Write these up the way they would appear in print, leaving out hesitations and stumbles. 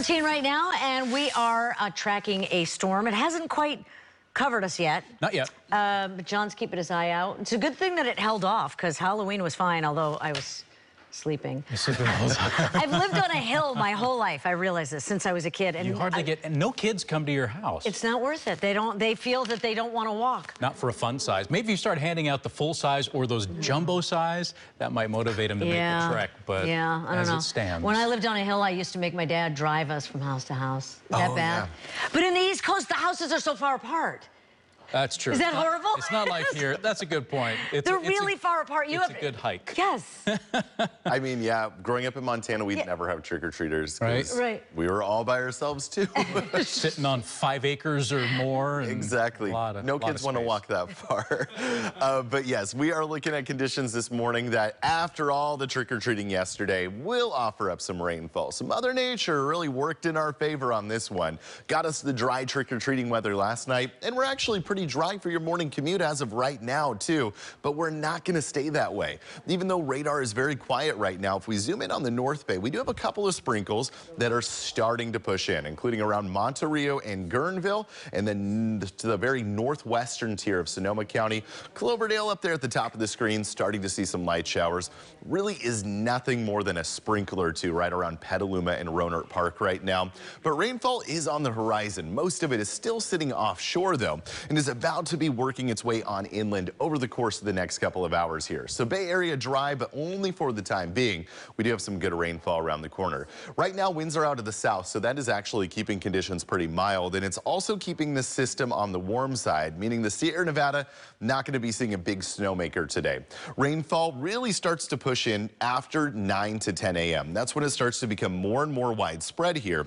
Right now, and we are tracking a storm. It hasn't quite covered us yet. Not yet. But John's keeping his eye out. It's a good thing that it held off, because Halloween was fine, although I was sleeping. You're sleeping the whole time. I've lived on a hill my whole life. I realized this since I was a kid. And you hardly get, and no kids come to your house. It's not worth it. They feel that they don't want to walk. Not for a fun size. Maybe you start handing out the full size or those jumbo size, that might motivate them to make the trek. But yeah, I don't know. It stands. When I lived on a hill, I used to make my dad drive us from house to house. Is that bad? Yeah. But in the East Coast, the houses are so far apart. That's true. Is that horrible? It's not like here. That's a good point. They're really far apart. It's a good hike. Yes. I mean, yeah, growing up in Montana, we'd never have trick-or-treaters. Right. We were all by ourselves, too. Sitting on 5 acres or more. And exactly. No kids want to walk that far. But yes, we are looking at conditions this morning that, after all the trick-or-treating yesterday, will offer up some rainfall. So Mother Nature really worked in our favor on this one. Got us the dry trick-or-treating weather last night, and we're actually pretty dry for your morning commute as of right now, too. But we're not going to stay that way. Even though radar is very quiet right now, if we zoom in on the North Bay, we do have a couple of sprinkles that are starting to push in, including around Monterey and Guerneville, and then to the very northwestern tier of Sonoma County. Cloverdale up there at the top of the screen, starting to see some light showers. Really is nothing more than a sprinkle or two right around Petaluma and Rohnert Park right now. But rainfall is on the horizon. Most of it is still sitting offshore, though, and is about to be working its way on inland over the course of the next couple of hours here. So Bay Area dry, but only for the time being. We do have some good rainfall around the corner. Right now, winds are out of the south, so that is actually keeping conditions pretty mild, and it's also keeping the system on the warm side, meaning the Sierra Nevada not going to be seeing a big snowmaker today. Rainfall really starts to push in after 9 to 10 a.m. That's when it starts to become more and more widespread here.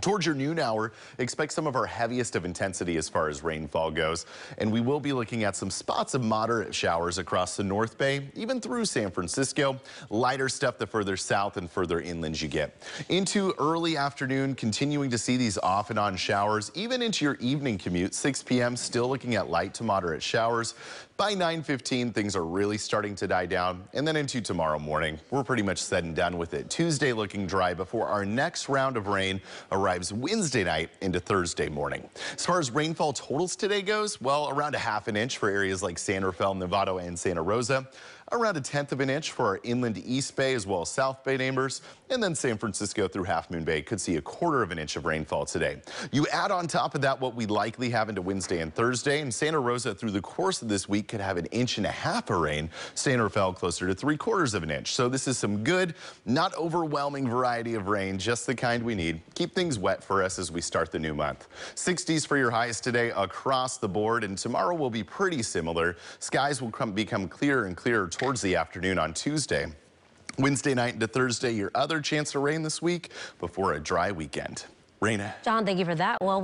Towards your noon hour, expect some of our heaviest of intensity as far as rainfall goes, and we will be looking at some spots of moderate showers across the North Bay, even through San Francisco. Lighter stuff the further south and further inland you get. Into early afternoon, continuing to see these off and on showers, even into your evening commute. 6 p.m. still looking at light to moderate showers. By 9:15, things are really starting to die down, and then into tomorrow morning, we're pretty much said and done with it. Tuesday looking dry before our next round of rain arrives Wednesday night into Thursday morning. As far as rainfall totals today goes, well, around a half an inch for areas like San Rafael, Novato, and Santa Rosa. Around 1/10 of an inch for our inland East Bay as well as South Bay neighbors, and then San Francisco through Half Moon Bay could see 1/4 of an inch of rainfall today. You add on top of that what we likely have into Wednesday and Thursday, and Santa Rosa through the course of this week could have 1.5 inches of rain. San Rafael closer to 3/4 of an inch. So this is some good, not overwhelming variety of rain, just the kind we need. Keep things wet for us as we start the new month. 60s for your highs today across the board, and tomorrow will be pretty similar. Skies will become clearer and clearer towards the afternoon on Tuesday. Wednesday night into Thursday, your other chance of rain this week before a dry weekend. Raina. John, thank you for that. Well,